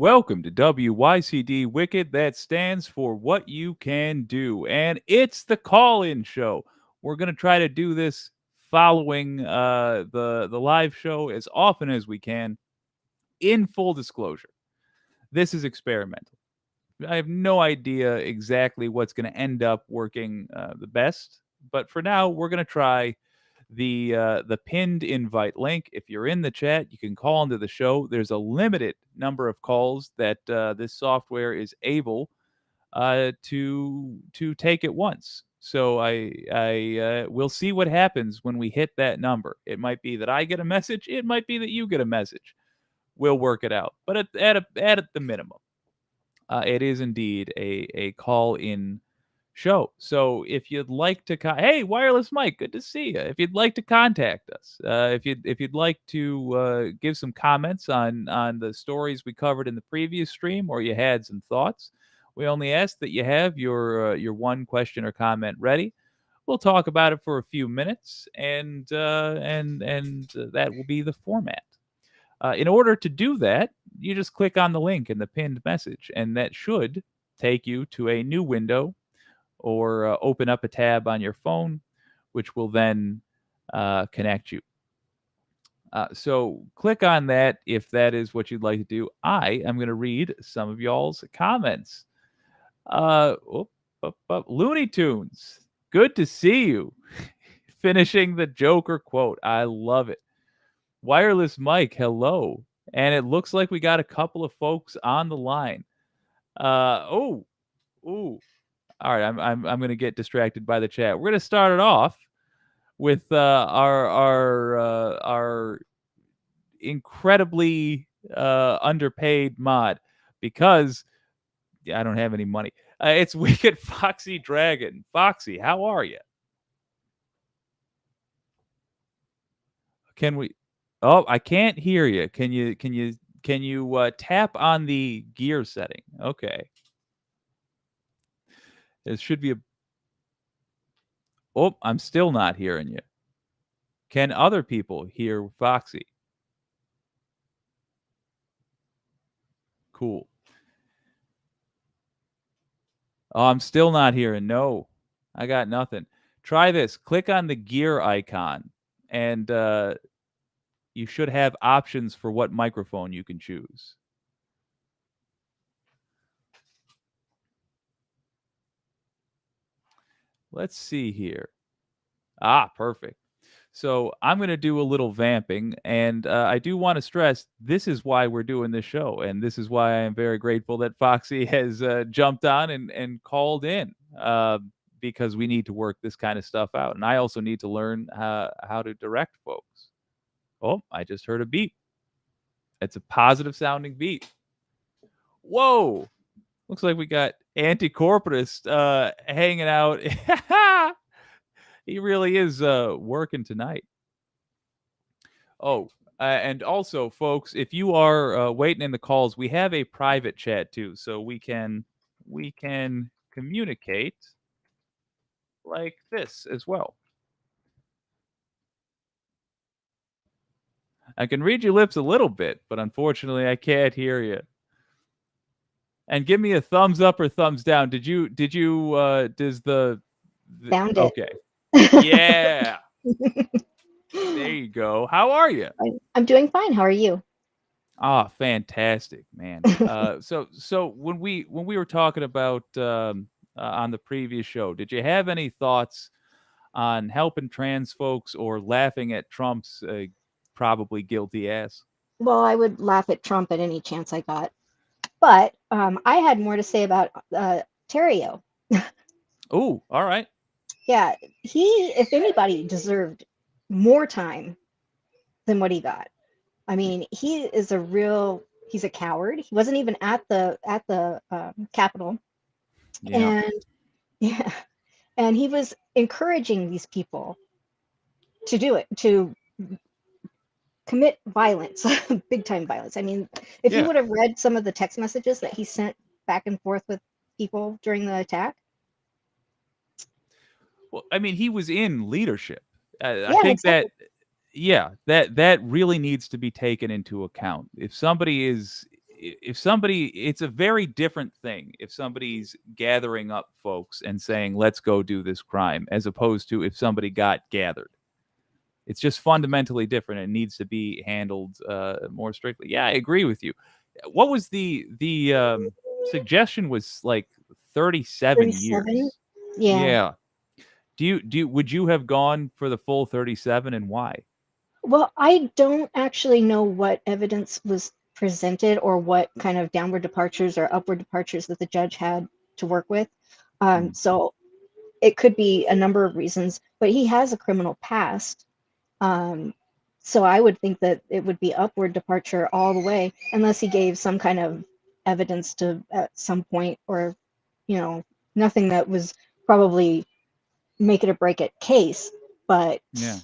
Welcome to WYCD Wicked. That stands for What You Can Do. And it's the call in show. We're going to try to do this following the live show as often as we can. In full disclosure, this is experimental. I have no idea exactly what's going to end up working the best. But for now, we're going to try the pinned invite link. If you're in the chat, you can call into the show. There's a limited number of calls that this software is able to take at once. So I we'll see what happens when we hit that number. It might be that I get a message. It might be that you get a message. We'll work it out. But at the minimum, it is indeed a call in show. So if you'd like to, hey, Wireless Mike, good to see you. If you'd like to contact us, if you'd like to give some comments on the stories we covered in the previous stream, or you had some thoughts, we only ask that you have your one question or comment ready. We'll talk about it for a few minutes, and that will be the format. In order to do that, you just click on the link in the pinned message, and that should take you to a new window or open up a tab on your phone, which will then connect you. So click on that if that is what you'd like to do. I am going to read some of y'all's comments. Looney Tunes, good to see you. Finishing the Joker quote. I love it. Wireless Mike, hello. And it looks like we got a couple of folks on the line. All right, I'm going to get distracted by the chat. We're going to start it off with our incredibly underpaid mod because I don't have any money. It's Wicked Foxy Dragon. Foxy, how are you? Can we? Oh, I can't hear you. Can you tap on the gear setting? Okay. It should be a. Oh, I'm still not hearing you. Can other people hear Foxy? Cool. Oh, I'm still not hearing. No, I got nothing. Try this. Click on the gear icon, and you should have options for what microphone you can choose. Let's see here. Perfect. So I'm going to do a little vamping, and I do want to stress this is why we're doing this show, and this is why I am very grateful that Foxy has jumped on and called in, because we need to work this kind of stuff out, and I also need to learn how to direct folks. Oh, I just heard a beep. It's a positive sounding beep. Whoa! Looks like we got Anti-Corporatist hanging out. He really is working tonight. Oh, and also, folks, if you are waiting in the calls, we have a private chat too, so we can communicate like this as well. I can read your lips a little bit, but unfortunately, I can't hear you. And give me a thumbs up or thumbs down. Does the Found it. Okay. Yeah. There you go. How are you? I'm doing fine. How are you? Fantastic, man. So when we were talking about on the previous show, did you have any thoughts on helping trans folks or laughing at Trump's probably guilty ass? Well, I would laugh at Trump at any chance I got. But I had more to say about Terrio. Oh, all right. Yeah, he, if anybody, deserved more time than what he got. I mean, he's a coward. He wasn't even at the Capitol, Yeah. and yeah, and he was encouraging these people to do it, to commit violence, big time violence. I mean, if you Yeah. would have read some of the text messages that he sent back and forth with people during the attack. Well, I mean, he was in leadership. I Yeah, think exactly. that really needs to be taken into account. If somebody is if somebody, it's a very different thing if somebody's gathering up folks and saying, let's go do this crime, as opposed to if somebody got gathered. It's just fundamentally different. It needs to be handled more strictly. Yeah, I agree with you. What was the suggestion was like 37 37. years. Yeah. Yeah. Would you have gone for the full 37, and why? Well, I don't actually know what evidence was presented or what kind of downward departures or upward departures that the judge had to work with. Mm, So it could be a number of reasons, but he has a criminal past. Um, so I would think that it would be upward departure all the way, unless he gave some kind of evidence to at some point, or, you know, nothing that was probably make it or break it case. But yeah.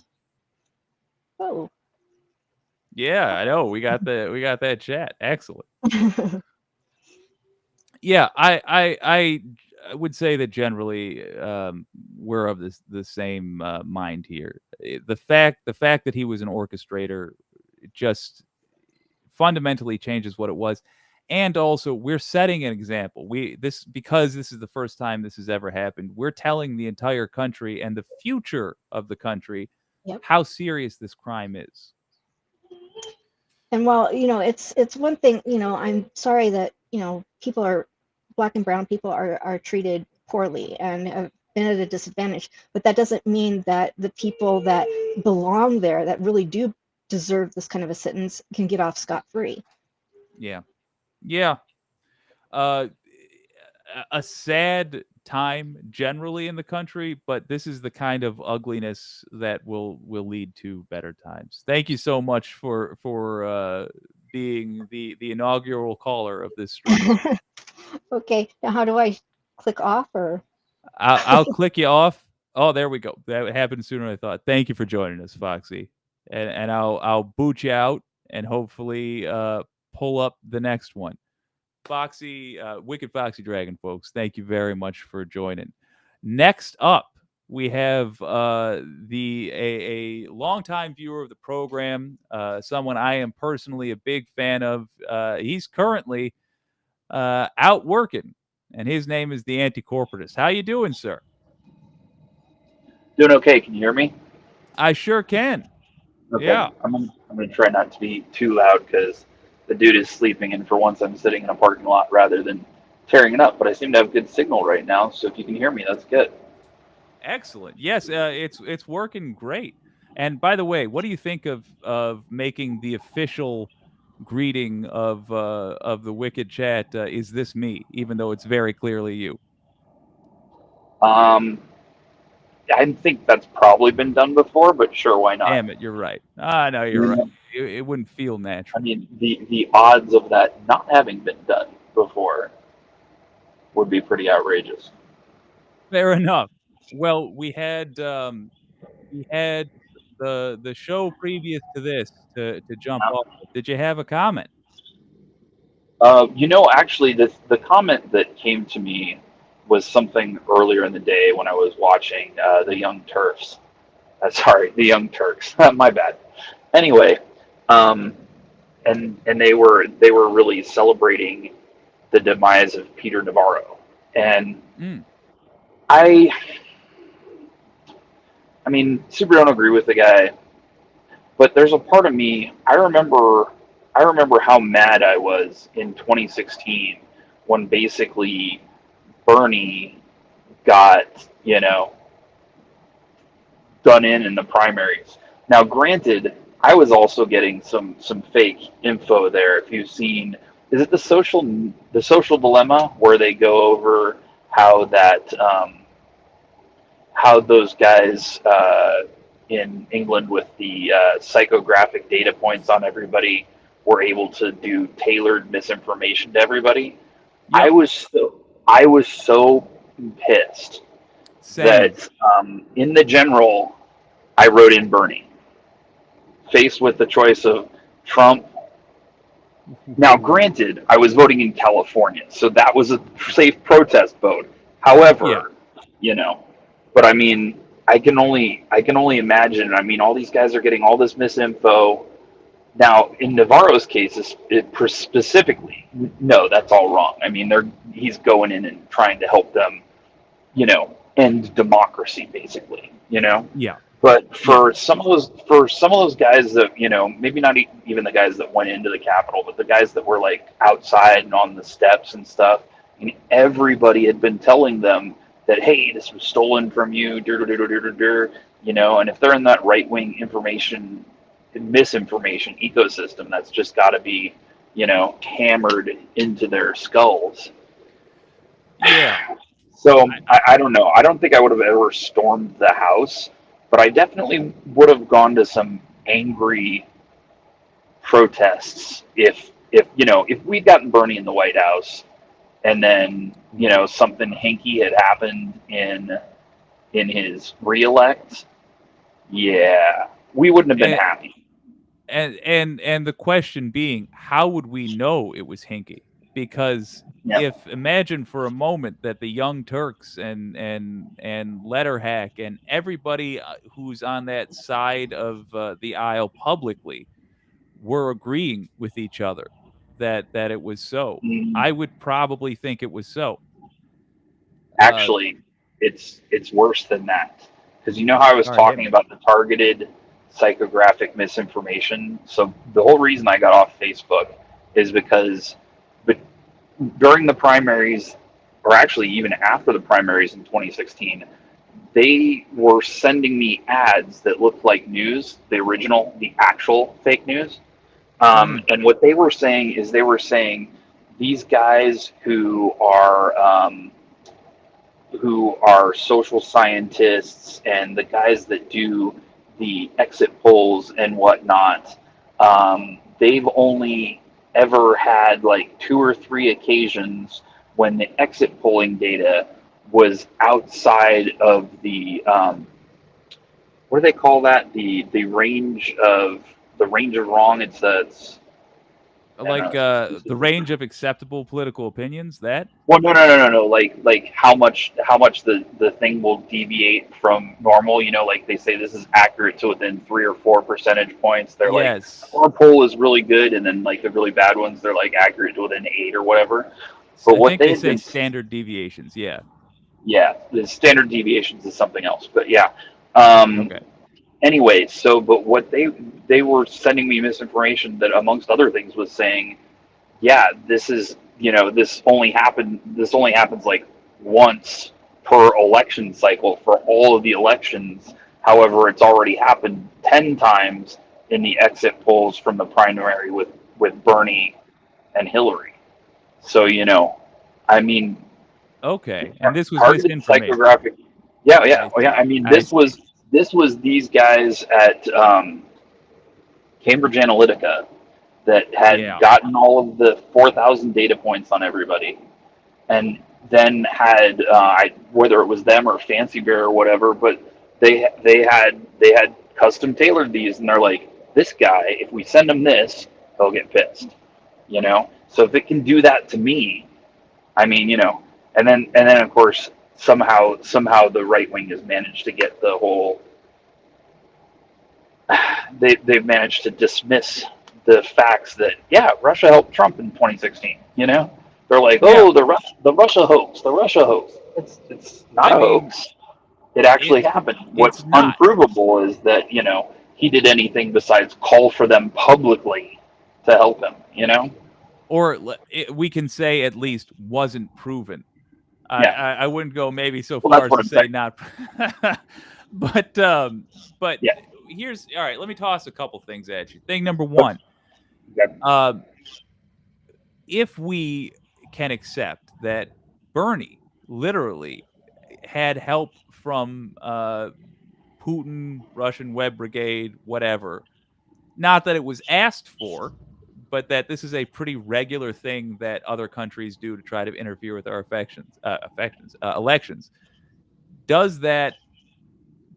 oh, Yeah, I know. We got that chat. Excellent. Yeah, I would say that generally, we're of the same mind here. The fact that he was an orchestrator, it just fundamentally changes what it was, and also we're setting an example. Because this is the first time this has ever happened. We're telling the entire country and the future of the country yep. how serious this crime is. And while, it's one thing, I'm sorry that, people are black and brown people are treated poorly and have been at a disadvantage, but that doesn't mean that the people that belong there, that really do deserve this kind of a sentence, can get off scot-free. Yeah, yeah. Uh, a sad time generally in the country, but this is the kind of ugliness that will lead to better times. Thank you so much for being the inaugural caller of this stream. Okay, now how do I click off or? I'll click you off. Oh, there we go. That happened sooner than I thought. Thank you for joining us, Foxy, and I'll boot you out and hopefully pull up the next one. Foxy, Wicked Foxy Dragon, folks. Thank you very much for joining. Next up, we have a longtime viewer of the program, someone I am personally a big fan of. He's currently out working, and his name is the Anticorporatist. How you doing, sir? Doing okay. Can you hear me? I sure can. Okay. Yeah, I'm gonna try not to be too loud because the dude is sleeping, and for once I'm sitting in a parking lot rather than tearing it up. But I seem to have good signal right now, so if you can hear me, that's good. excellent. Yes, it's working great. And by the way, what do you think of making the official greeting of the Wicked Chat? Is this me? Even though it's very clearly you. Um, I think that's probably been done before, but sure, why not? Damn it, you're right. Ah, no, I you're right. mean, It wouldn't feel I natural. mean, the odds of that not having been done before would be pretty outrageous. Fair enough. Well, we had the show previous to this to jump off of. Did you have a comment? Actually, the comment that came to me was something earlier in the day when I was watching the Young Turks. Sorry, the Young Turks. My bad. Anyway, um, and they were really celebrating the demise of Peter Navarro, and Mm, I I mean, super don't agree with the guy, but there's a part of me. I remember how mad I was in 2016 when basically Bernie got done in the primaries. Now, granted, I was also getting some fake info there. If you've seen, is it the social dilemma where they go over how that how those guys in England with the psychographic data points on everybody were able to do tailored misinformation to everybody. I yep. was so I was so pissed Same. that in the general I wrote in Bernie, faced with the choice of Trump. Now, granted, I was voting in California, so that was a safe protest vote. Yeah. However, you know, but I mean, I can only imagine. I mean, all these guys are getting all this misinfo. Now, in Navarro's case, specifically, no, that's all wrong. I mean, he's going in and trying to help them, end democracy, basically, Yeah. But Yeah. for some of those guys that maybe not even the guys that went into the Capitol, but the guys that were like outside and on the steps and stuff, and everybody had been telling them that, hey, this was stolen from you, and if they're in that right wing misinformation ecosystem, that's just got to be hammered into their skulls. Yeah. So I don't know. I don't think I would have ever stormed the house, but I definitely would have gone to some angry protests if we'd gotten Bernie in the White House, and then Right. something hinky had happened in his reelect. Yeah, we wouldn't have been And happy. and the question being, how would we know it was hinky? Because Yeah. if imagine for a moment that the Young Turks and Letterhack and everybody who's on that side of the aisle publicly were agreeing with each other that it was so, Mm, I would probably think it was so. Uh, Actually, it's worse than that, because how I was all right, hit talking me. about the targeted psychographic misinformation. So the whole reason I got off Facebook is because, but during the primaries, or actually even after the primaries in 2016, they were sending me ads that looked like news, the actual fake news. Mm, And what they were saying is they were saying these guys who are social scientists and the guys that do the exit polls and whatnot, they've only ever had like two or three occasions when the exit polling data was outside of what do they call that? The range of wrong. It's I don't like know. the range of acceptable political opinions. That Well, no. Like how much the thing will deviate from normal. Like they say this is accurate to within 3 or 4 percentage points. They're like yes, our poll is really good, and then like the really bad ones, they're like accurate to within 8 or whatever. But I what think they they had say been, standard deviations. Yeah. yeah, the standard deviations is something else. But yeah. Um, Okay. anyway, but what they were sending me misinformation that, amongst other things, was saying, yeah, this is this only happens like once per election cycle for all of the elections. However, it's already happened 10 times in the exit polls from the primary with Bernie and Hillary. So, I mean, Okay. And this was targeted misinformation. psychographic. Yeah, yeah, I oh, yeah. I see. mean, I see. this was these guys at Cambridge Analytica that had Yeah. gotten all of the 4,000 data points on everybody, and then had whether it was them or Fancy Bear or whatever, but they had custom tailored these, and they're like, this guy, if we send him this, he'll get pissed, So if it can do that to me, I mean, and then of course somehow the right wing has managed to get the whole they've managed to dismiss the facts that, yeah, Russia helped Trump in 2016. They're like, Yeah. oh, the Russia hoax, the Russia hoax. It's not I a mean, hoax. It actually it's happened. it's What's not. unprovable is that he did anything besides call for them publicly to help him. Or we can say at least wasn't proven. Yeah. I wouldn't go maybe so Well, far that's as what to I'm saying. say not, but Yeah. here's all right. Let me toss a couple things at you. Thing number one, Okay. um, if we can accept that Bernie literally had help from Putin, Russian web brigade, whatever, not that it was asked for, but that this is a pretty regular thing that other countries do to try to interfere with our elections. Does that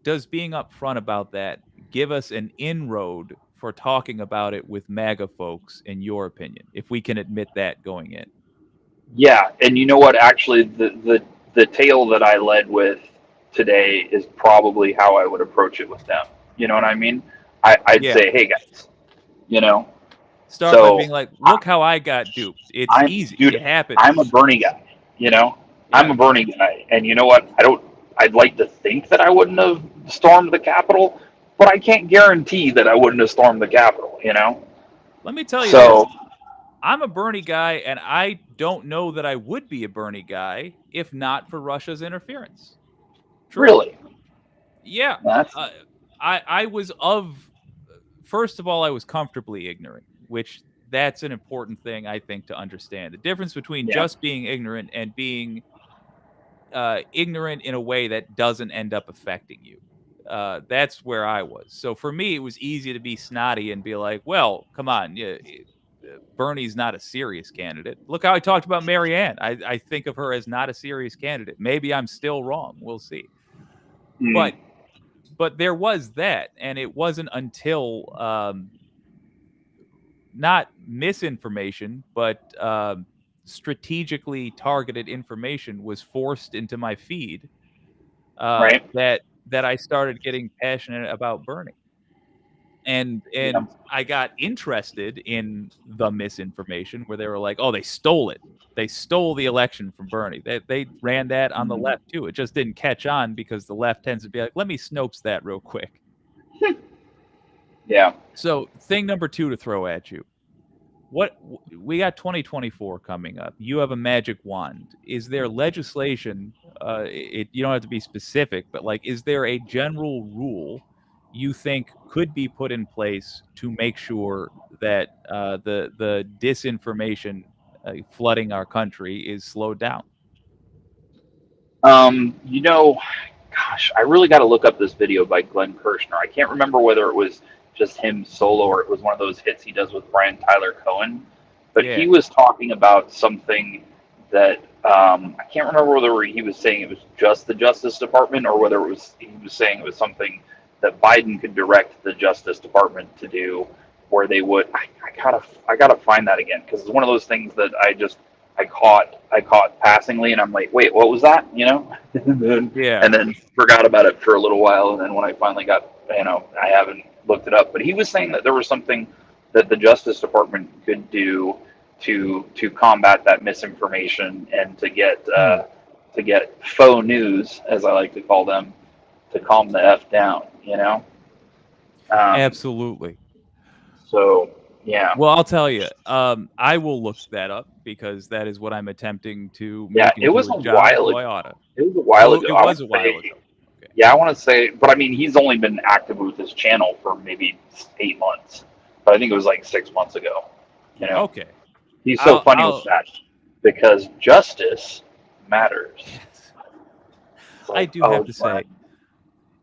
does being upfront about that give us an inroad for talking about it with MAGA folks, in your opinion, if we can admit that going in? Yeah, and you know what? Actually, the tale that I led with today is probably how I would approach it with them. You know what I mean? I'd Yeah. say, hey guys, you know. Start by So being like, I, look how I got duped. It's I'm, easy. dude, It happens. I'm a Bernie guy, you know. I'm Yeah. a Bernie guy, and you know what? I'd like to think that I wouldn't have stormed the Capitol, but I can't guarantee that I wouldn't have stormed the Capitol, you know. Let me tell you this. So I'm a Bernie guy, and I don't know that I would be a Bernie guy if not for Russia's interference. Truly. really, Yeah. that's Uh, I was of first of all, I was comfortably ignorant, which that's an important thing I think to understand. The difference between yeah, just being ignorant and being ignorant in a way that doesn't end up affecting you. That's where I was. So for me, it was easy to be snotty and be like, "Well, come on, yeah, Bernie's not a serious candidate. Look how I talked about Marianne. I think of her as not a serious candidate. Maybe I'm still wrong. We'll see." mm, But there was that, and it wasn't until not misinformation, but strategically targeted information was forced into my feed right, that I started getting passionate about Bernie. yeah, And I got interested in the misinformation where they were like, "Oh, they stole it. They stole the election from Bernie." They ran that on the mm, left too. It just didn't catch on because the left tends to be like, "Let me Snopes that real quick." yeah. So, thing number 2 to throw at you. We got 2024 coming up. You have a magic wand. Is there legislation? You don't have to be specific, but like, is there a general rule you think could be put in place to make sure that the disinformation flooding our country is slowed down? You know, gosh, I really got to look up this video by Glenn Kirshner. I can't remember whether it was just him solo or it was one of those hits he does with Brian Tyler Cohen. But he Yeah. was talking about something that I can't remember whether he was saying it was just the Justice Department or whether he was saying it was something that Biden could direct the Justice Department to do, where they would. I gotta find that again because it's one of those things that I caught passingly, and I'm like, wait, what was that? You know, Yeah. and then forgot about it for a little while, and then when I finally got, I haven't looked it up. But he was saying that there was something that the Justice Department could do to combat that misinformation and Hmm. to get faux news, as I like to call them, to calm the f down. You know. Um, Absolutely. so yeah, Well, I'll tell you, I will look that up because that is what I'm attempting to yeah. make It into was a a job, while so ago. I oughta. It was a while Oh, ago. it I want was a to while say, ago. Okay. yeah, I want to say, but I mean, he's only been active with his channel for maybe 8 months, but I think it was like 6 months ago. You know, Okay. he's so funny with I'll that because justice matters. yes. It's I like, do have oh, to Glenn. say,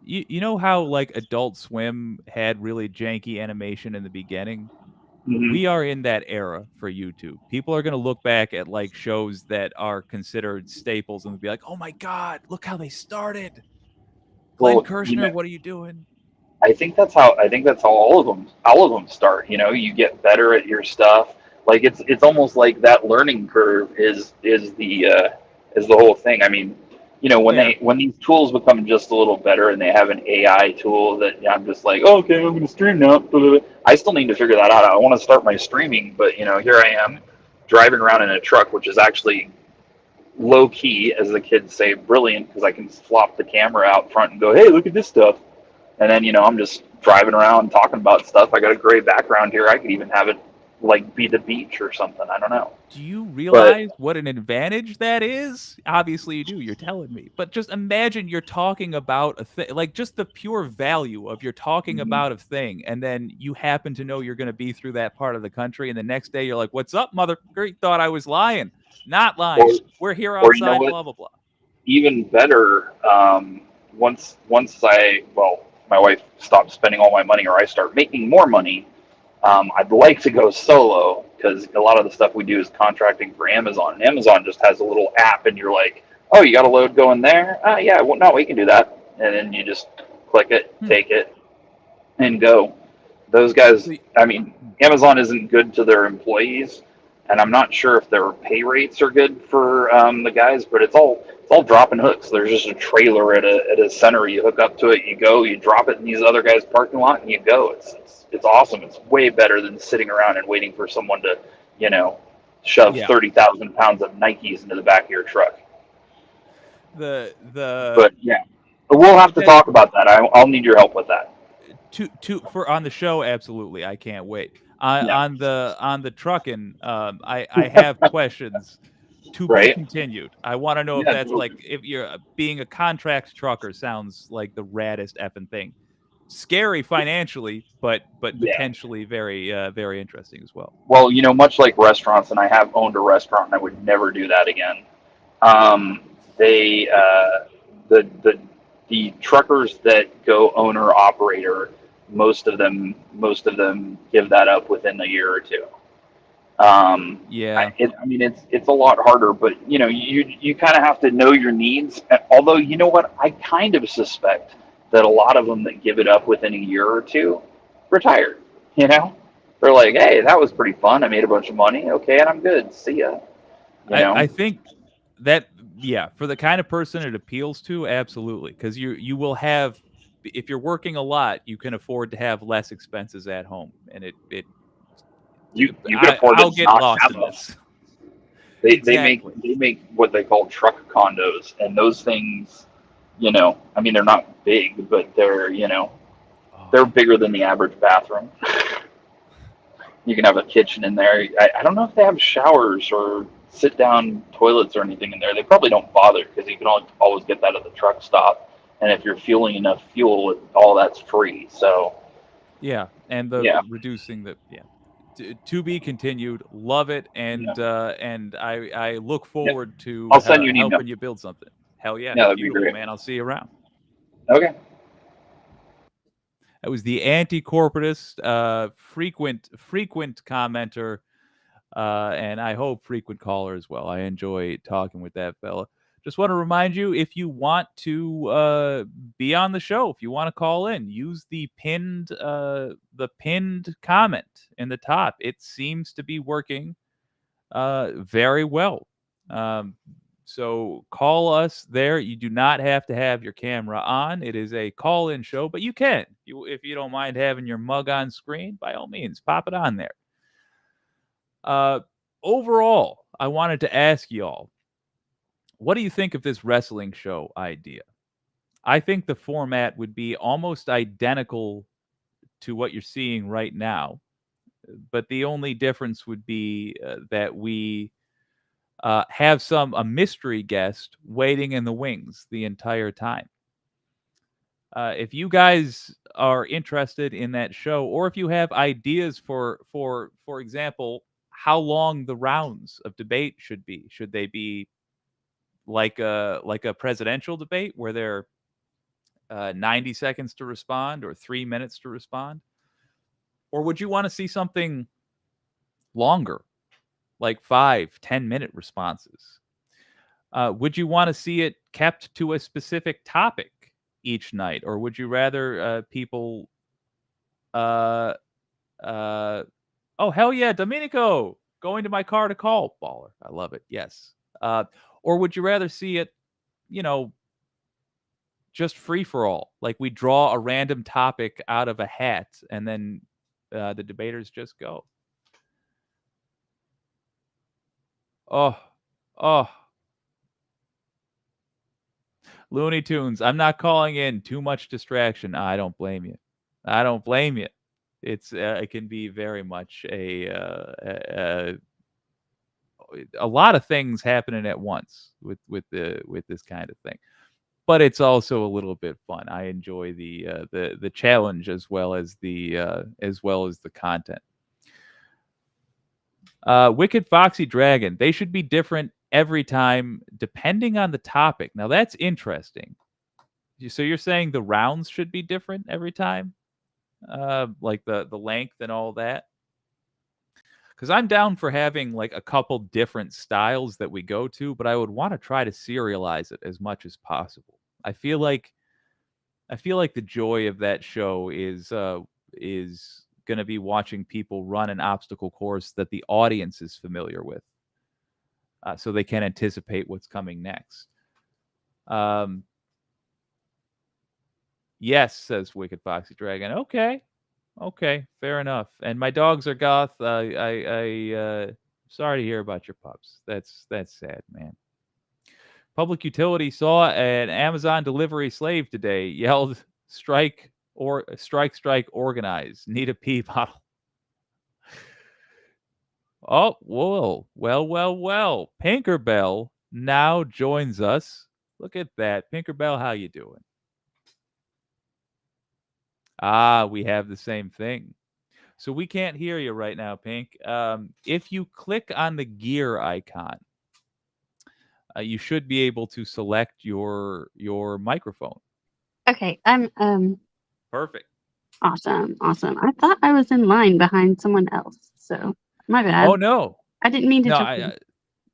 you know how, like, Adult Swim had really janky animation in the beginning? Hmm. We are in that era for YouTube. People are gonna look back at, like, shows that are considered staples and be like, "Oh my god, look how they started. Glenn Well, Kirshner, what are you doing?" I think that's how all of them start. You know, you get better at your stuff. Like it's almost like that learning curve is the whole thing. I mean, Yeah. when these tools become just a little better and they have an AI tool that I'm just like, oh, okay, I'm going to stream now. I still need to figure that out. I want to start my streaming, but here I am driving around in a truck, which is actually low key, as the kids say, brilliant because I can flop the camera out front and go, hey, look at this stuff. And then, I'm just driving around talking about stuff. I got a great background here. I could even have it like be the beach or something. I don't know. Do you But realize what an advantage that is? Obviously you do, you're telling me. But just imagine you're talking about a thing, like, just the pure value of you're talking mhm. about a thing, and then you happen to know you're gonna be through that part of the country, and the next day you're like, "What's up, mother great thought I was lying. Not or lying. We're here or you know outside, what? blah, blah, blah." Even better, once my wife stops spending all my money or I start making more money, I'd like to go solo because a lot of the stuff we do is contracting for Amazon. And Amazon just has a little app, and you're like, oh, you got a load going there? Yeah, well, no, we can do that. And then you just click it, Hmm. take it, and go. Those guys, So I mean, hmm. Amazon isn't good to their employees, and I'm not sure if their pay rates are good for the guys, but it's all dropping hooks. There's just a trailer at a center. You hook up to it, you go, you drop it in these other guys' parking lot, and you go. It's awesome. It's way better than sitting around and waiting for someone to, you know, shove Yeah. 30,000 pounds of Nikes into the back of your truck. The But yeah, but we'll have to that talk about that. I'll need your help with that. to for on the show, absolutely. I can't wait. Yeah, On the trucking, I have questions to be right. continued. I want to know if Yeah, that's like totally. if you're being a contract trucker sounds like the raddest effing thing. Scary financially, but Yeah. potentially very interesting as well. Well, much like restaurants, and I have owned a restaurant, and I would never do that again. Um, they the truckers that go owner operator, most of them give that up within a year or two. Yeah. I mean, it's a lot harder, but you kind of have to know your needs. Although, you know what, I kind of suspect that a lot of them that give it up within a year or two retire. You know, they're like, hey, that was pretty fun. I made a bunch of money. Okay, and I'm good. See ya. You I know, think that yeah, for the kind of person it appeals to, absolutely, because you will have if you're working a lot, you can afford to have less expenses at home, and it you can afford to I'll get not lost have in them. this. They Exactly. make what they call truck condos, and those things, I mean, they're not big, but they're Oh, bigger than the average bathroom. You can have a kitchen in there. I don't know if they have showers or sit down toilets or anything in there. They probably don't bother because you can always get that at the truck stop. And if you're fueling enough fuel, all that's free. So, yeah, and the yeah, reducing the yeah. To be continued. Love it, yeah, and I look yeah. forward to I'll send you an email. helping you build something. Hell yeah, Yeah, that'd be beautiful great. man. I'll see you around. Okay. That was the anti-corporatist, frequent commenter, and I hope frequent caller as well. I enjoy talking with that fella. Just want to remind you, if you want to be on the show, if you want to call in, use the pinned comment in the top. It seems to be working very well. Um, so call us there. You do not have to have your camera on. It is a call-in show, but you can. If you don't mind having your mug on screen, by all means, pop it on there. Uh, Overall, I wanted to ask y'all, what do you think of this wrestling show idea? I think the format would be almost identical to what you're seeing right now, but the only difference would be that we have a mystery guest waiting in the wings the entire time. If you guys are interested in that show, or if you have ideas for example, how long the rounds of debate should they be like a presidential debate where they're 90 seconds to respond or 3 minutes to respond, or would you want to see something longer, like 5-10 minute responses? Would you want to see it kept to a specific topic each night, or would you rather people? Uh, uh, oh hell yeah, Domenico, going to my car to call baller. I love it. Yes. Uh, or would you rather see it, you know, just free for all? Like we draw a random topic out of a hat, and then the debaters just go. Oh, oh, Looney Tunes. I'm not calling in. Too much distraction. I don't blame you. I don't blame you. It can be very much a lot of things happening at once with this kind of thing. But it's also a little bit fun. I enjoy the challenge as well as the content. Wicked Foxy Dragon. They should be different every time depending on the topic. Now that's interesting. So you're saying the rounds should be different every time, like the length and all that. Because I'm down for having like a couple different styles that we go to, but I would want to try to serialize it as much as possible. I feel like the joy of that show is going to be watching people run an obstacle course that the audience is familiar with, so they can anticipate what's coming next. Yes, says Wicked Foxy Dragon. Okay, fair enough. And my dogs are goth. Sorry to hear about your pups. That's sad, man. Public Utility saw an Amazon delivery slave today. Yelled, "Strike or strike, organize. Need a pee bottle." Oh, whoa. Well. Pinkerbell now joins us. Look at that. Pinkerbell, how you doing? Ah, we have the same thing. So we can't hear you right now, Pink. If you click on the gear icon, you should be able to select your microphone. Okay, I'm Perfect. awesome. I thought I was in line behind someone else, so my bad. Oh no, I didn't mean to no, jump in.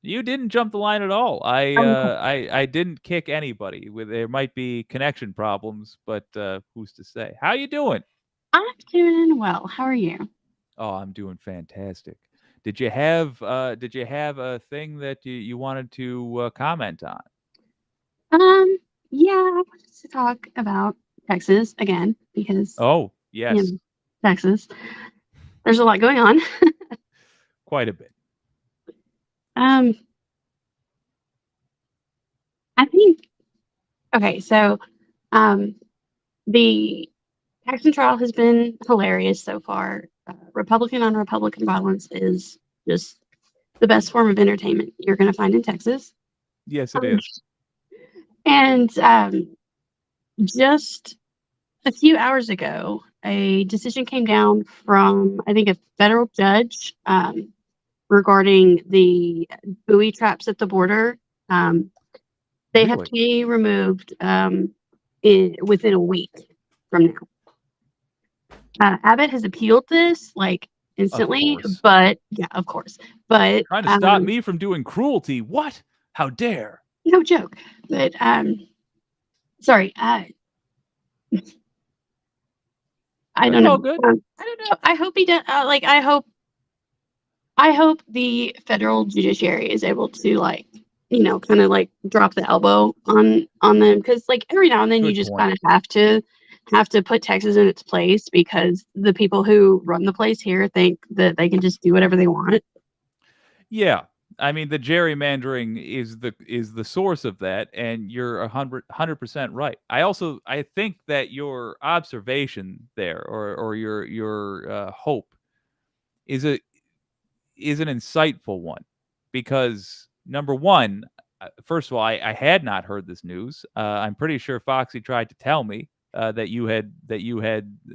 you didn't jump the line at all. I didn't kick anybody. There might be connection problems, but who's to say? How you doing? I'm doing well. How are you? Oh, I'm doing fantastic. Did you have a thing that you wanted to comment on? Yeah, I wanted to talk about Texas again because Oh, yes. Texas. There's a lot going on. Quite a bit. I think okay, so the Texan trial has been hilarious so far. Republican on Republican violence is just the best form of entertainment you're going to find in Texas. Yes, it is. And just a few hours ago, a decision came down from, I think, a federal judge regarding the buoy traps at the border. They have to be removed within a week from now. Abbott has appealed this instantly, but yeah, of course. But trying to stop me from doing cruelty. What? How dare? No joke. But sorry. I don't know. Good. I don't know. I hope he does. I hope the federal judiciary is able to kind of drop the elbow on them, because every now and then you just kind of have to put Texas in its place, because the people who run the place here think that they can just do whatever they want. Yeah. I mean, the gerrymandering is the source of that, and you're 100% right. I think that your observation there, or your hope, is an insightful one, because number one, first of all, I had not heard this news. I'm pretty sure Foxy tried to tell me that you had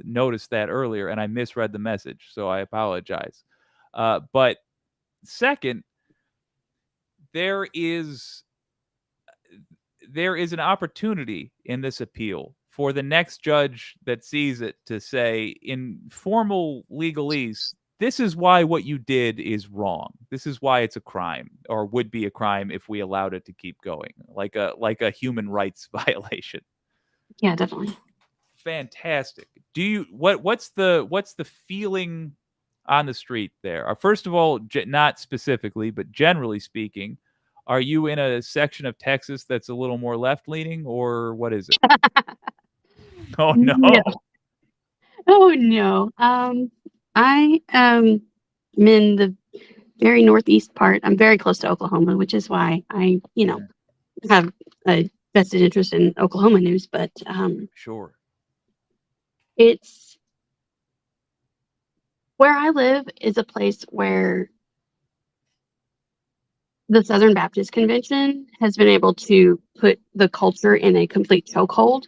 noticed that earlier, and I misread the message, so I apologize. But second, there is an opportunity in this appeal for the next judge that sees it to say, in formal legalese, this is why what you did is wrong. This is why it's a crime, or would be a crime if we allowed it to keep going, like a human rights violation. Yeah, definitely. Fantastic. What's the feeling on the street there? First of all, not specifically, but generally speaking, are you in a section of Texas that's a little more left-leaning, or what is it? Oh no. Oh no. I am in the very northeast part. I'm very close to Oklahoma, which is why I, have a vested interest in Oklahoma news. But sure, it's where I live is a place where the Southern Baptist Convention has been able to put the culture in a complete chokehold.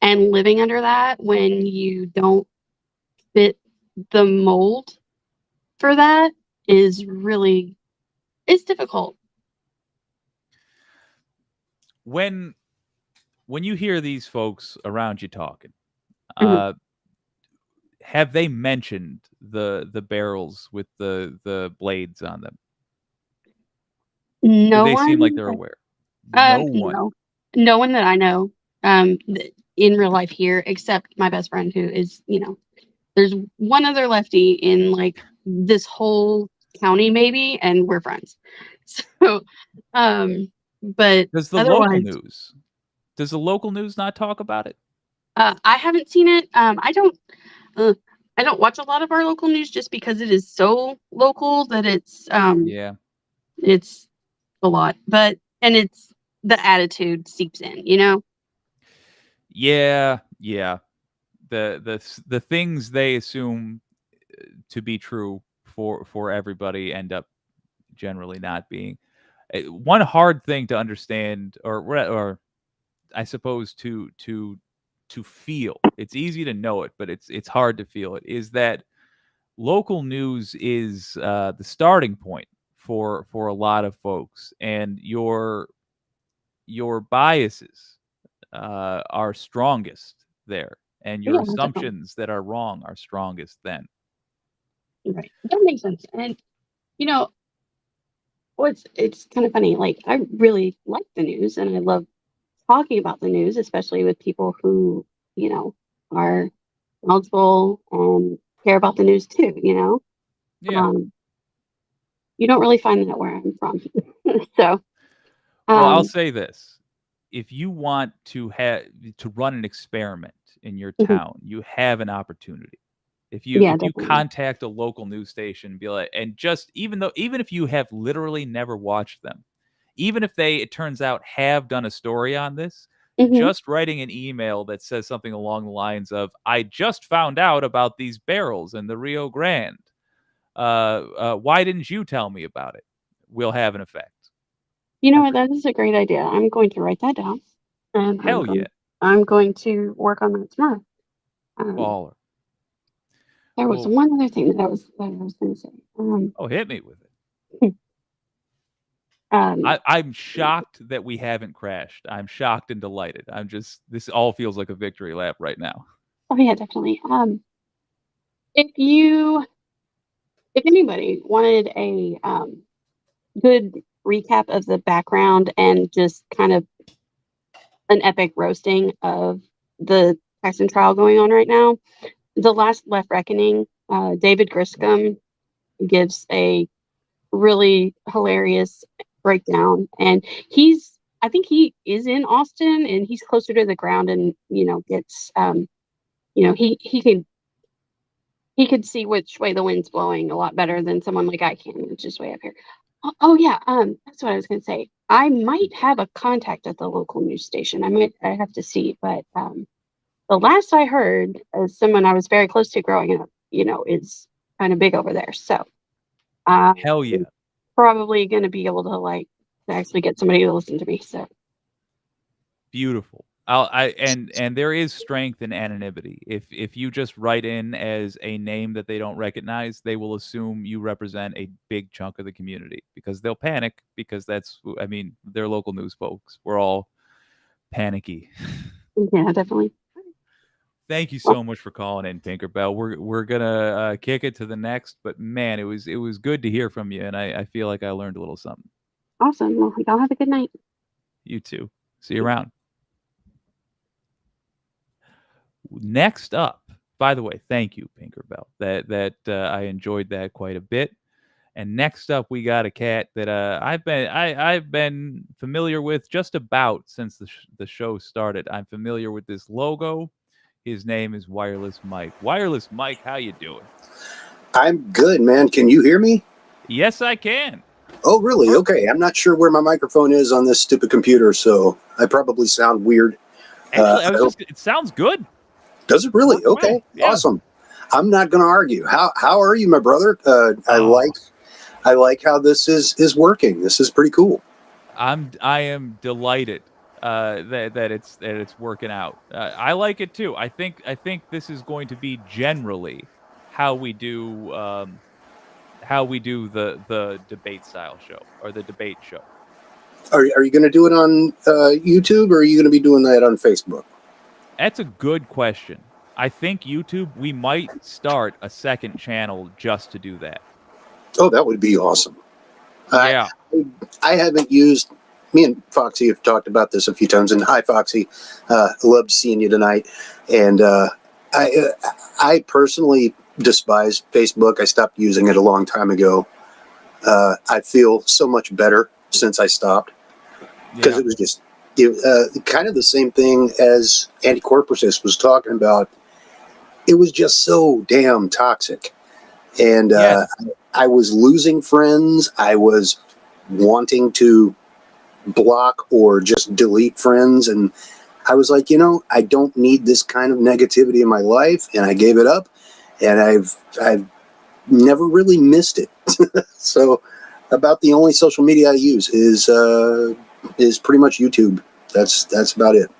And living under that, when you don't fit the mold for that, is really, it's difficult. When you hear these folks around you talking, have they mentioned the barrels with the blades on them? No Do they one seem like they're aware? No one that I know in real life here, except my best friend, who is There's one other lefty in like this whole county, maybe, and we're friends. So, but Does the local otherwise, news? Does the local news not talk about it? I haven't seen it. I don't watch a lot of our local news just because it is so local that Yeah. it's a lot. But and it's the attitude seeps in, you know? Yeah. Yeah. The things they assume to be true for everybody end up generally not being. One hard thing to understand, or I suppose to feel. It's easy to know it, but it's hard to feel it. Is that local news is the starting point for a lot of folks, and your biases are strongest there, and your Yeah, definitely. assumptions that are wrong are strongest then. Right. That makes sense. And you know, it's kind of funny. Like I really like the news and I love talking about the news, especially with people who, you know, are knowledgeable and care about the news too, you know. Yeah. Um, you don't really find that where I'm from. So, Well, I'll um, say this. If you want to run an experiment in your mhm, town, you have an opportunity. yeah, If you definitely. contact a local news station, be like, and just even if you have literally never watched them, even if they, it turns out, have done a story on this, Hmm. just writing an email that says something along the lines of, "I just found out about these barrels in the Rio Grande. Why didn't you tell me about it?" Will have an effect. You know Have- what? That is a great idea. I'm going to write that down, and Hell yeah, I'm going to work on that tomorrow. Um, baller. there was Well, one other thing that I was going to say. oh, hit me with it. Um, I'm shocked that we haven't crashed. I'm shocked and delighted. This all feels like a victory lap right now. oh yeah, definitely. If you, if anybody wanted a good recap of the background and just kind of an epic roasting of the Tyson trial going on right now, The Last Left Reckoning, David Griscom gives a really hilarious breakdown. And I think he is in Austin and he's closer to the ground and, you know, gets, you know, he could see which way the wind's blowing a lot better than someone like I can, which is way up here. Oh yeah, that's what I was gonna say. I might have a contact at the local news station. I have to see, but the last I heard, as someone I was very close to growing up, you know, is kind of big over there. So I'm Hell yeah. probably gonna be able to like to actually get somebody to listen to me. So Beautiful. And there is strength in anonymity. If you just write in as a name that they don't recognize, they will assume you represent a big chunk of the community because they'll panic because I mean, they're local news folks. We're all panicky. yeah, definitely. Thank you Well, so much for calling in, Tinkerbell. We're gonna kick it to the next, but man, it was good to hear from you, and I feel like I learned a little something. awesome. Well, y'all have a good night. You too. See you around. Next up, by the way, thank you, Pinkerbell. I enjoyed that quite a bit. And next up, we got a cat that I've been familiar with just about since the show started. I'm familiar with this logo. His name is Wireless Mike. Wireless Mike, how you doing? I'm good, man. Can you hear me? Yes, I can. Oh, really? Okay. I'm not sure where my microphone is on this stupid computer, so I probably sound weird. Actually, I hope, it sounds good. does it really? Working well. Okay. Yeah. Awesome. I'm not going to argue. How are you, my brother? I Oh, like how this is working. This is pretty cool. I am delighted that it's working out. I like it too. I think this is going to be generally how we do the debate style show or the debate show. Are you going to do it on YouTube, or are you going to be doing that on Facebook? That's a good question. I think YouTube, we might start a second channel just to do that. Oh, that would be awesome. Yeah. I haven't used. Me and Foxy have talked about this a few times, and hi, Foxy. Loved seeing you tonight, and I personally despise Facebook. I stopped using it a long time ago. I feel so much better since I stopped because it was just kind of the same thing as Anti-Corporatist was talking about. It was just so damn toxic. And I was losing friends. I was wanting to block or just delete friends. And I was like, I don't need this kind of negativity in my life. And I gave it up. And I've never really missed it. So about the only social media I use is pretty much YouTube. That's about it.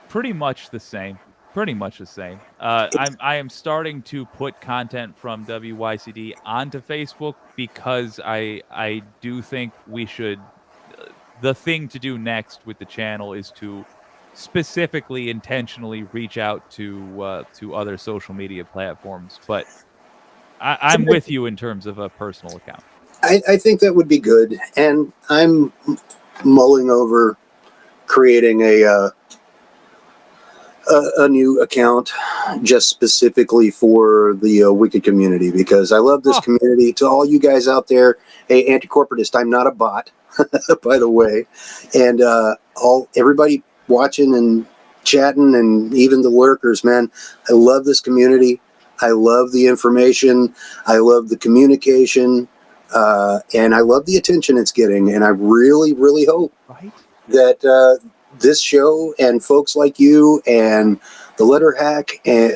Pretty much the same. Pretty much the same. I am starting to put content from WYCD onto Facebook because I do think we should. The thing to do next with the channel is to specifically, intentionally reach out to other social media platforms. But I'm with you in terms of a personal account. I think that would be good, and I'm mulling over creating a new account just specifically for the Wycd community because I love this community. To all you guys out there, hey, Anti-Corporatist, I'm not a bot, by the way, and everybody watching and chatting and even the lurkers, man, I love this community. I love the information. I love the communication. And I love the attention it's getting. And I really, really hope that this show and folks like you and the letter hack, and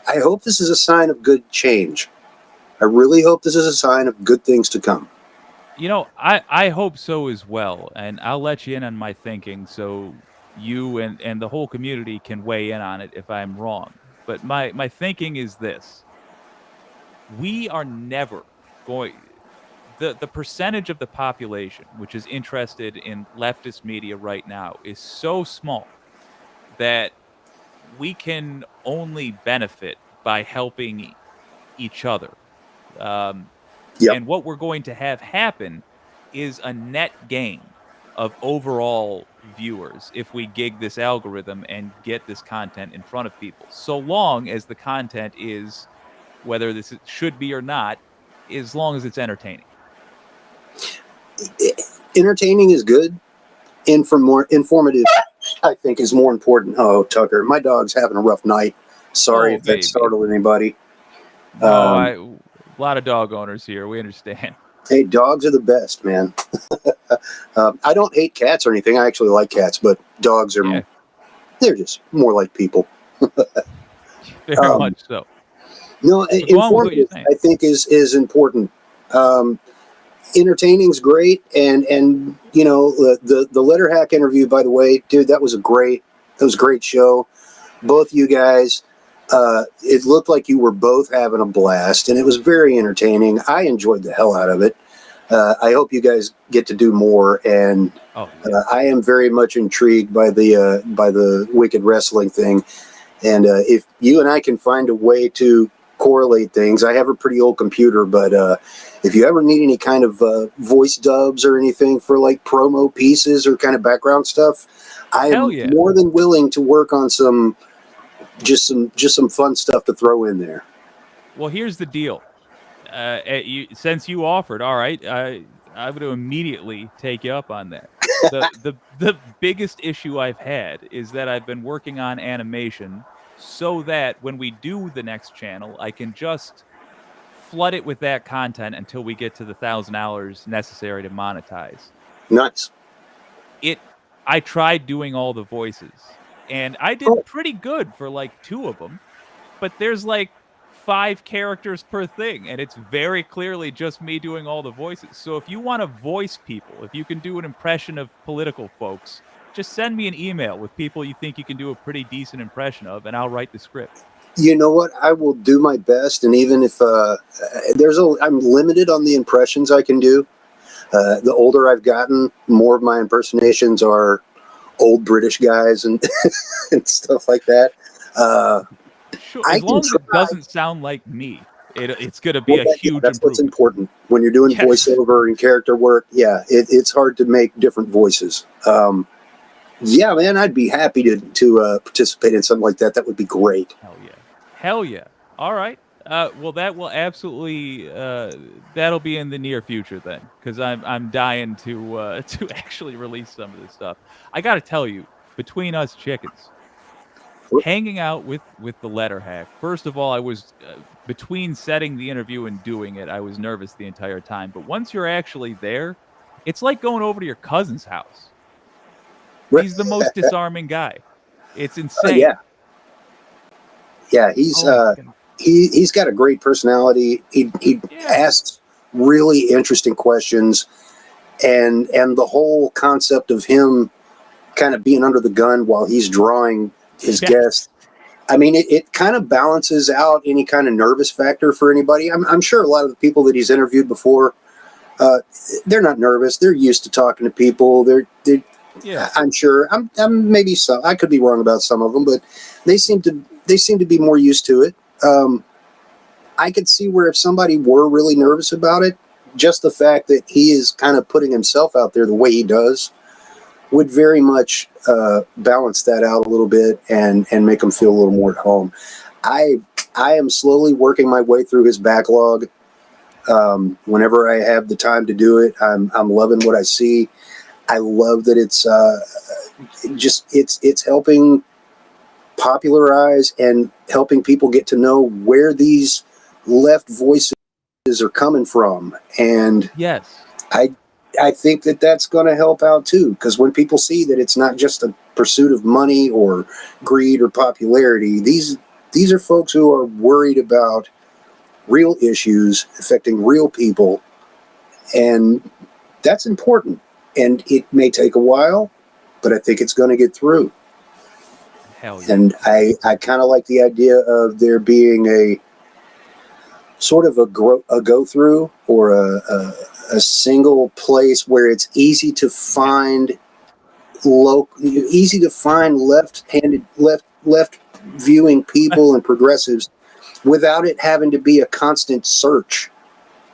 I hope this is a sign of good change. I really hope this is a sign of good things to come. I hope so as well. And I'll let you in on my thinking so you and the whole community can weigh in on it if I'm wrong. But my thinking is this. We are never going... The percentage of the population which is interested in leftist media right now is so small that we can only benefit by helping each other. And what we're going to have happen is a net gain of overall viewers if we gig this algorithm and get this content in front of people. So long as the content is, whether this should be or not, as long as it's entertaining. Entertaining is good, and for more informative, I think is more important. Oh, Tucker, my dog's having a rough night. Sorry if that startled anybody. No, a lot of dog owners here. We understand. Hey, dogs are the best, man. I don't hate cats or anything. I actually like cats, but dogs are they're just more like people. Very much so. No, informative, I think, is important. Entertaining's great, and the letter hack interview, by the way, dude, that was a great show. Both you guys, it looked like you were both having a blast, and it was very entertaining. I enjoyed the hell out of it. I hope you guys get to do more, and I am very much intrigued by the Wycd wrestling thing. And if you and I can find a way to correlate things, I have a pretty old computer, but if you ever need any kind of voice dubs or anything for like promo pieces or kind of background stuff, I am more than willing to work on some fun stuff to throw in there. Well, here's the deal. Since you offered, all right, I'm going to immediately take you up on that. The biggest issue I've had is that I've been working on animation so that when we do the next channel, I can just flood it with that content until we get to the 1,000 hours necessary to monetize. Nice. I tried doing all the voices, and I did pretty good for like 2 of them, but there's like 5 characters per thing, and it's very clearly just me doing all the voices. So if you want to voice people, if you can do an impression of political folks, just send me an email with people you think you can do a pretty decent impression of, and I'll write the script. You know what? I will do my best, and even if I'm limited on the impressions I can do. The older I've gotten, more of my impersonations are old British guys and and stuff like that. Sure, as long as it doesn't sound like me, it's going to be a huge That's improvement. What's important when you're doing voiceover and character work. Yeah, it's hard to make different voices. Yeah, man, I'd be happy to participate in something like that. That would be great. Hell yeah. Hell yeah. All right. Well, that will absolutely that'll be in the near future then, because I'm dying to to actually release some of this stuff. I got to tell you, between us chickens, hanging out with the letter hack. First of all, I was between setting the interview and doing it, I was nervous the entire time. But once you're actually there, it's like going over to your cousin's house. He's the most disarming guy. It's insane. Yeah, yeah. He's Oh my goodness. he's got a great personality. He Yeah. asks really interesting questions, and the whole concept of him kind of being under the gun while he's drawing his Yeah. guests. I mean, it kind of balances out any kind of nervous factor for anybody. I'm sure a lot of the people that he's interviewed before, uh, they're not nervous. They're used to talking to people. Yeah. I'm sure. I'm maybe some. I could be wrong about some of them, but they seem to be more used to it. I could see where if somebody were really nervous about it, just the fact that he is kind of putting himself out there the way he does would very much balance that out a little bit and make him feel a little more at home. I am slowly working my way through his backlog. Whenever I have the time to do it, I'm loving what I see. I love that it's helping popularize and helping people get to know where these left voices are coming from, and Yes. I think that that's going to help out too, because when people see that it's not just a pursuit of money or greed or popularity, these are folks who are worried about real issues affecting real people, and that's important. And it may take a while, but I think it's going to get through. Hell yeah. And I kind of like the idea of there being a sort of a go through or a single place where it's easy to find left viewing people and progressives without it having to be a constant search.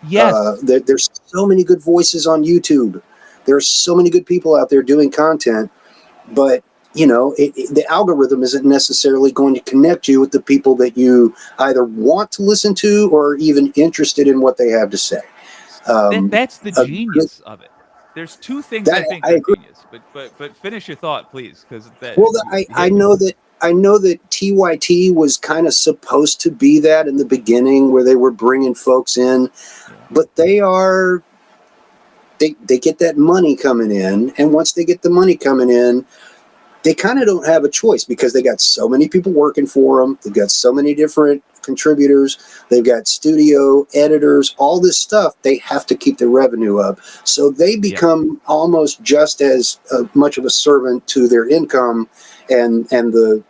Yes. There's so many good voices on YouTube. There's so many good people out there doing content, but the algorithm isn't necessarily going to connect you with the people that you either want to listen to or even interested in what they have to say. That's the genius of it. There's two things I think are agree. genius, but finish your thought, please, because that. Well, I know that TYT was kind of supposed to be that in the beginning, where they were bringing folks in, but they get that money coming in, and once they get the money coming in, they kind of don't have a choice because they got so many people working for them. They've got so many different contributors. They've got studio editors, all this stuff. They have to keep the revenue up. So they become almost just as much of a servant to their income and the,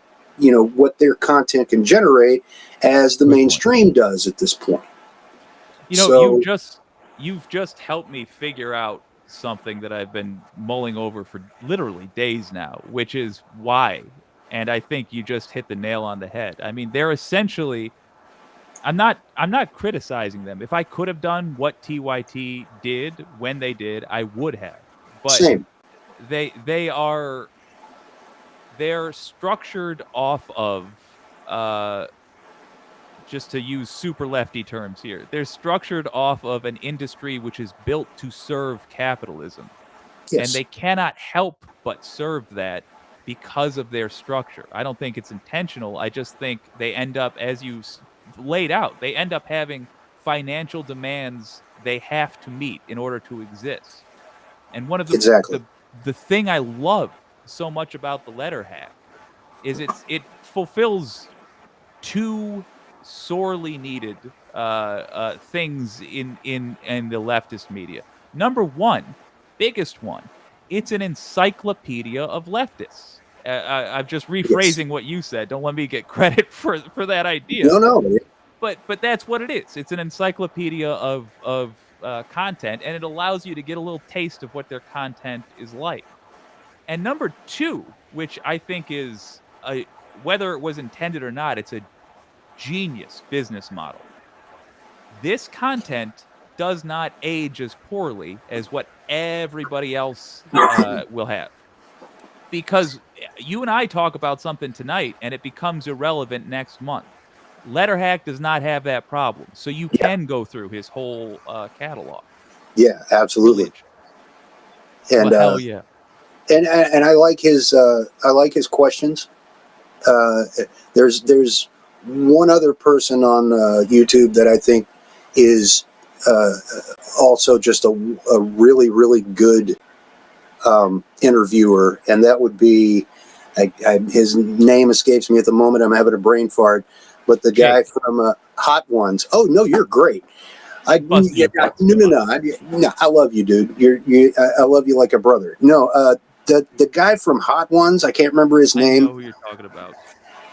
what their content can generate as the mainstream does at this point. You've just helped me figure out something that I've been mulling over for literally days now, which is why. And I think you just hit the nail on the head. I mean, they're essentially I'm not criticizing them. If I could have done what TYT did when they did, I would have. But Same. they're structured off of just to use super lefty terms here, they're structured off of an industry which is built to serve capitalism. Yes. And they cannot help but serve that because of their structure. I don't think it's intentional. I just think they end up, as you laid out, they end up having financial demands they have to meet in order to exist. And one of the thing I love so much about the letter hack is it fulfills two sorely needed things in the leftist media. Number one, biggest one, it's an encyclopedia of leftists. I'm just rephrasing what you said. Don't let me get credit for that idea. No. But that's what it is. It's an encyclopedia of content, and it allows you to get a little taste of what their content is like. And number two, which I think is whether it was intended or not, it's a genius business model. This content does not age as poorly as what everybody else will have. Because you and I talk about something tonight and it becomes irrelevant next month. Letterhack does not have that problem, so you Yeah. can go through his whole catalog. Yeah, absolutely. Pillage. And Well, hell yeah. and I like his questions. Uh, there's one other person on YouTube that I think is also just a really good interviewer, and that would be his name escapes me at the moment. I'm having a brain fart, but the Jake. guy from Hot Ones. Oh no, you're great. Busting your guts. No. I love you, dude. I love you like a brother. No, the guy from Hot Ones. I can't remember his I name. know who you're talking about.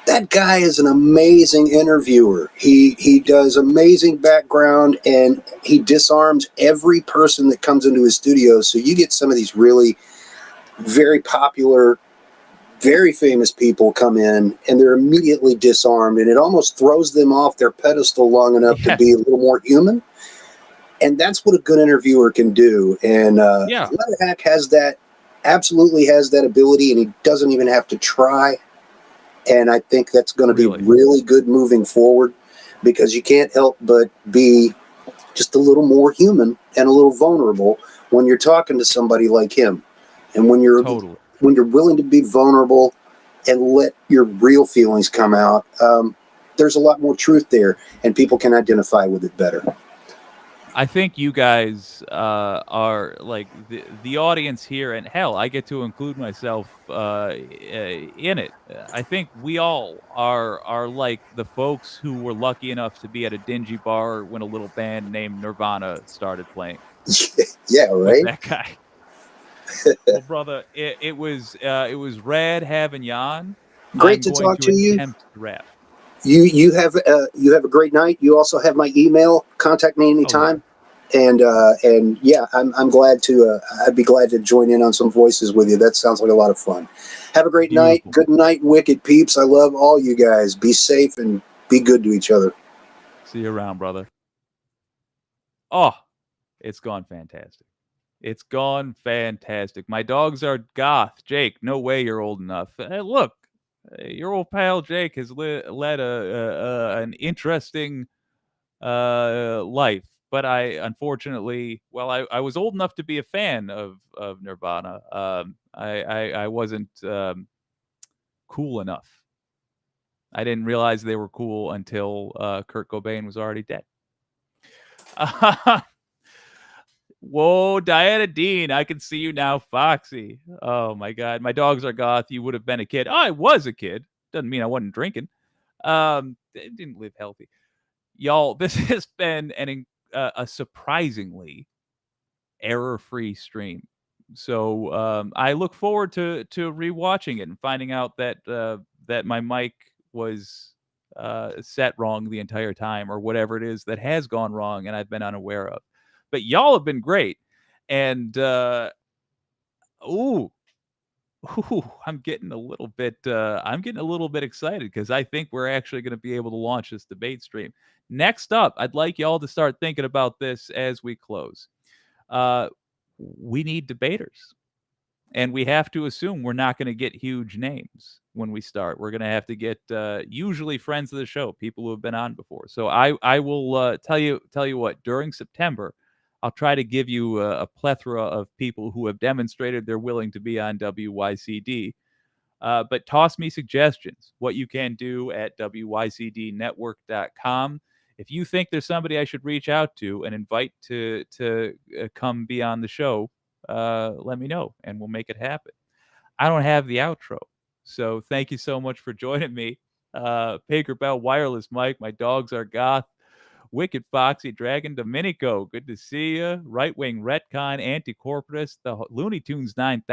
That guy is an amazing interviewer. He does amazing background, and he disarms every person that comes into his studio. So you get some of these really very popular, very famous people come in, and they're immediately disarmed, and it almost throws them off their pedestal long enough to be a little more human. And that's what a good interviewer can do. And Leatherhack absolutely has that ability, and he doesn't even have to try. And I think that's going to be really good moving forward, because you can't help but be just a little more human and a little vulnerable when you're talking to somebody like him. And when you're willing to be vulnerable and let your real feelings come out, there's a lot more truth there, and people can identify with it better. I think you guys are like the audience here, and hell, I get to include myself in it. I think we all are like the folks who were lucky enough to be at a dingy bar when a little band named Nirvana started playing. Yeah, right. With that guy. Well, brother, it was rad having you on. Great to talk to you. Attempt to wrap. You have a great night. You also have my email. Contact me anytime. And yeah, I'm glad to. I'd be glad to join in on some voices with you. That sounds like a lot of fun. Have a great night. Good night, Wycd peeps. I love all you guys. Be safe and be good to each other. See you around, brother. Oh, it's gone fantastic. It's gone fantastic. My dogs are goth. Jake, no way you're old enough. Hey, look, your old pal Jake has led an interesting life. But I, unfortunately, I was old enough to be a fan of Nirvana. I wasn't cool enough. I didn't realize they were cool until Kurt Cobain was already dead. Whoa, Diana Dean, I can see you now, Foxy. Oh my God, my dogs are goth. You would have been a kid. Oh, I was a kid. Doesn't mean I wasn't drinking. Didn't live healthy. Y'all, this has been a surprisingly error-free stream. So I look forward to rewatching it and finding out that that my mic was set wrong the entire time, or whatever it is that has gone wrong and I've been unaware of. But y'all have been great, and ooh, I'm getting a little bit excited, because I think we're actually going to be able to launch this debate stream. Next up, I'd like y'all to start thinking about this as we close. We need debaters, and we have to assume we're not going to get huge names when we start. We're going to have to get usually friends of the show, people who have been on before. So I will tell you what, during September, I'll try to give you a plethora of people who have demonstrated they're willing to be on WYCD. But toss me suggestions, what you can do at WYCDnetwork.com. If you think there's somebody I should reach out to and invite to come be on the show, let me know and we'll make it happen. I don't have the outro, so thank you so much for joining me. Pager Bell, Wireless Mike, my dogs are goth. Wycd Foxy, Dragon Domenico, good to see you. Right Wing Retcon, Anti-Corporatist, the Looney Tunes 9000.